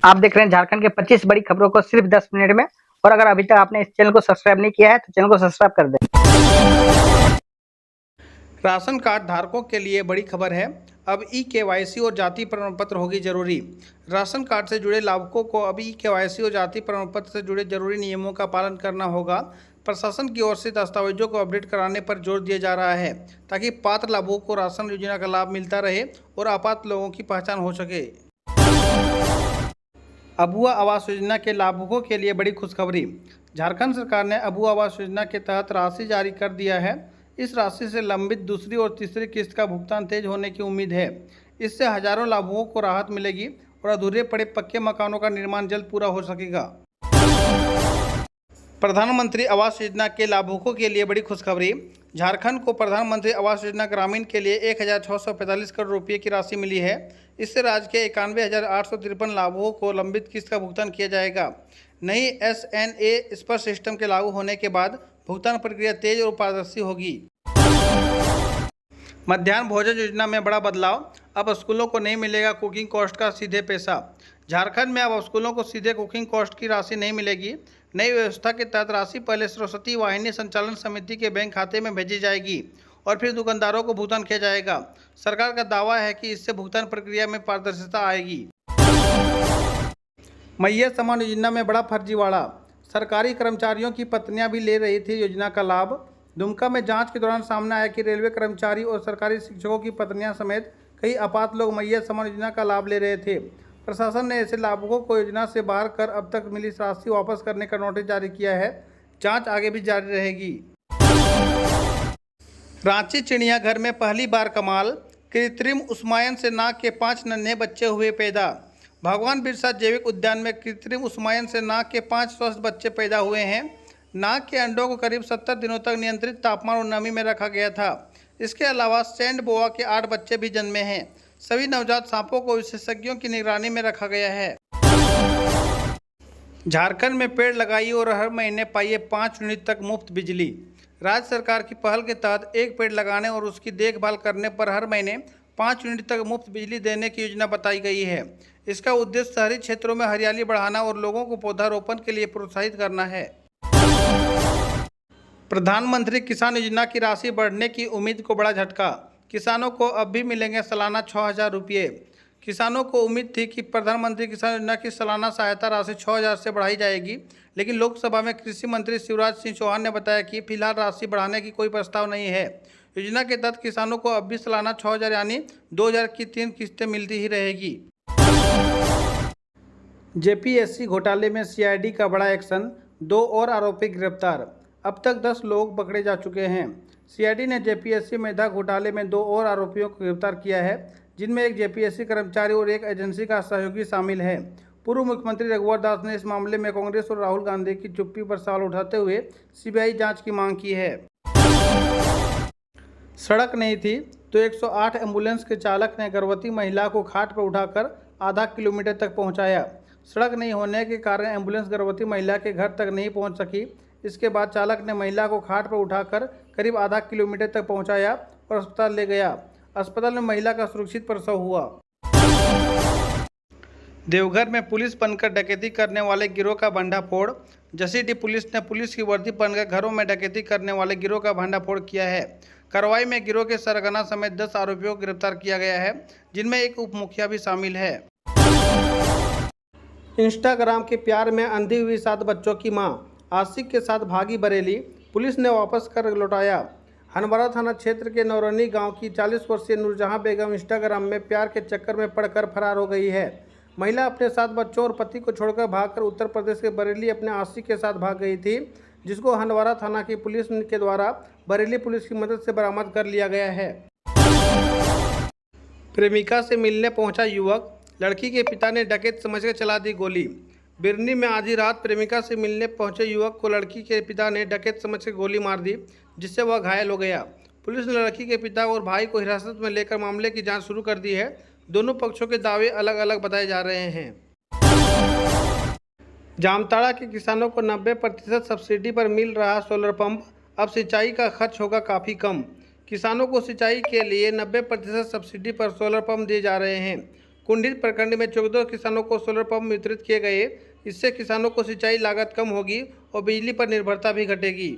आप देख रहे हैं झारखंड के 25 बड़ी खबरों को सिर्फ 10 मिनट में। और अगर अभी तक आपने इस चैनल को सब्सक्राइब नहीं किया है तो चैनल को सब्सक्राइब कर दें। राशन कार्ड धारकों के लिए बड़ी खबर है। अब ई-केवाईसी और जाति प्रमाण पत्र होगी जरूरी। राशन कार्ड से जुड़े लाभुकों को अब ई-केवाईसी और जाति प्रमाण पत्र से जुड़े जरूरी नियमों का पालन करना होगा। प्रशासन की ओर से दस्तावेजों को अपडेट कराने पर जोर दिया जा रहा है ताकि पात्र लाभुकों को राशन योजना का लाभ मिलता रहे और अपात्र लोगों की पहचान हो सके। अबुआ आवास योजना के लाभुकों के लिए बड़ी खुशखबरी। झारखंड सरकार ने अबुआ आवास योजना के तहत राशि जारी कर दिया है। इस राशि से लंबित दूसरी और तीसरी किस्त का भुगतान तेज होने की उम्मीद है। इससे हजारों लाभुकों को राहत मिलेगी और अधूरे पड़े पक्के मकानों का निर्माण जल्द पूरा हो सकेगा। प्रधानमंत्री आवास योजना के लाभुकों के लिए बड़ी खुशखबरी। झारखंड को प्रधानमंत्री आवास योजना ग्रामीण के लिए 1645 करोड़ रुपये की राशि मिली है। इससे राज्य के 91,853 लाभुकों को लंबित किस्त का भुगतान किया जाएगा। नई SNA स्पर्श सिस्टम के लागू होने के बाद भुगतान प्रक्रिया तेज और पारदर्शी होगी। मध्याह्न भोजन योजना में बड़ा बदलाव। अब स्कूलों को नहीं मिलेगा कुकिंग कॉस्ट का सीधे पैसा। झारखंड में अब स्कूलों को सीधे कुकिंग कॉस्ट की राशि नहीं मिलेगी। नई व्यवस्था के तहत राशि पहले सरस्वती वाहिनी संचालन समिति के बैंक खाते में भेजी जाएगी और फिर दुकानदारों को भुगतान किया जाएगा। सरकार का दावा है कि इससे भुगतान प्रक्रिया में पारदर्शिता आएगी। मैया सम्मान योजना में बड़ा फर्जीवाड़ा। सरकारी कर्मचारियों की पत्नियां भी ले रही थी योजना का लाभ। दुमका में जांच के दौरान सामने आया कि रेलवे कर्मचारी और सरकारी शिक्षकों की पत्नियां समेत कई अपात्र लोग मैया सम्मान योजना का लाभ ले रहे थे। प्रशासन ने ऐसे लाभुकों को योजना से बाहर कर अब तक मिली राशि वापस करने का नोटिस जारी किया है। जांच आगे भी जारी रहेगी। रांची चिड़ियाघर में पहली बार कमाल। कृत्रिम उष्मायन से नाग के 5 नन्हे बच्चे हुए पैदा। भगवान बिरसा जैविक उद्यान में कृत्रिम उष्मायन से नाग के 5 स्वस्थ बच्चे पैदा हुए हैं। नाग के अंडों को करीब 70 दिनों तक नियंत्रित तापमान और नमी में रखा गया था। इसके अलावा सैंड बोआ के 8 बच्चे भी जन्मे हैं। सभी नवजात सांपों को विशेषज्ञों की निगरानी में रखा गया है। झारखंड में पेड़ लगाइए और हर महीने पाइए 5 यूनिट तक मुफ्त बिजली। राज्य सरकार की पहल के तहत एक पेड़ लगाने और उसकी देखभाल करने पर हर महीने 5 यूनिट तक मुफ्त बिजली देने की योजना बताई गई है। इसका उद्देश्य शहरी क्षेत्रों में हरियाली बढ़ाना और लोगों को पौधारोपण के लिए प्रोत्साहित करना है। प्रधानमंत्री किसान योजना की राशि बढ़ने की उम्मीद को बड़ा झटका। किसानों को अब भी मिलेंगे सालाना 6,000 रुपये। किसानों को उम्मीद थी कि प्रधानमंत्री किसान योजना की सालाना सहायता राशि 6,000 से बढ़ाई जाएगी, लेकिन लोकसभा में कृषि मंत्री शिवराज सिंह चौहान ने बताया कि फिलहाल राशि बढ़ाने की कोई प्रस्ताव नहीं है। योजना के तहत किसानों को अब भी सालाना 6,000 यानी 2,000 की 3 किस्तें मिलती ही रहेगी। JPSC घोटाले में CID का बड़ा एक्शन। 2 और आरोपी गिरफ्तार। अब तक 10 लोग पकड़े जा चुके हैं। CID ने JPSC मेधा घोटाले में 2 और आरोपियों को गिरफ्तार किया है, जिनमें एक JPSC कर्मचारी और एक एजेंसी का सहयोगी शामिल है। पूर्व मुख्यमंत्री रघुवर दास ने इस मामले में कांग्रेस और राहुल गांधी की चुप्पी पर सवाल उठाते हुए CBI जांच की मांग की है। सड़क नहीं थी तो 108 एम्बुलेंस के चालक ने गर्भवती महिला को खाट पर उठाकर आधा किलोमीटर तक पहुंचाया। सड़क नहीं होने के कारण एम्बुलेंस गर्भवती महिला के घर तक नहीं पहुंच सकी। इसके बाद चालक ने महिला को खाट पर उठाकर करीब आधा किलोमीटर तक पहुंचाया और अस्पताल ले गया। अस्पताल में महिला का सुरक्षित प्रसव हुआ। देवघर में पुलिस बनकर डकैती करने वाले गिरोह का भंडाफोड़। जसीडीह पुलिस ने पुलिस की वर्दी पहनकर घरों में डकैती करने वाले गिरोह का भंडाफोड़ किया है। कार्रवाई में गिरोह के सरगना समेत 10 आरोपियों को गिरफ्तार किया गया है, जिनमें एक उप मुखिया भी शामिल है। इंस्टाग्राम के प्यार में अंधी हुई 7 बच्चों की मां। आशिक के साथ भागी बरेली। पुलिस ने वापस कर लौटाया। हनवारा थाना क्षेत्र के नौरनी गांव की 40 वर्षीय नूरजहां बेगम इंस्टाग्राम में प्यार के चक्कर में पड़कर फरार हो गई है। महिला अपने 7 बच्चों और पति को छोड़कर भागकर उत्तर प्रदेश के बरेली अपने आशिक के साथ भाग गई थी, जिसको हनवारा थाना की पुलिस के द्वारा बरेली पुलिस की मदद से बरामद कर लिया गया है। प्रेमिका से मिलने पहुंचा युवक। लड़की के पिता ने डकैत समझकर चला दी गोली। बिरनी में आधी रात प्रेमिका से मिलने पहुंचे युवक को लड़की के पिता ने डकैत समझकर गोली मार दी, जिससे वह घायल हो गया। पुलिस ने लड़की के पिता और भाई को हिरासत में लेकर मामले की जांच शुरू कर दी है। दोनों पक्षों के दावे अलग अलग बताए जा रहे हैं। जामताड़ा के किसानों को 90% सब्सिडी पर मिल रहा सोलर पंप। अब सिंचाई का खर्च होगा काफ़ी कम। किसानों को सिंचाई के लिए 90% सब्सिडी पर सोलर पंप दिए जा रहे हैं। कुंडित प्रखंड में 14 किसानों को सोलर पंप वितरित किए गए। इससे किसानों को सिंचाई लागत कम होगी और बिजली पर निर्भरता भी घटेगी।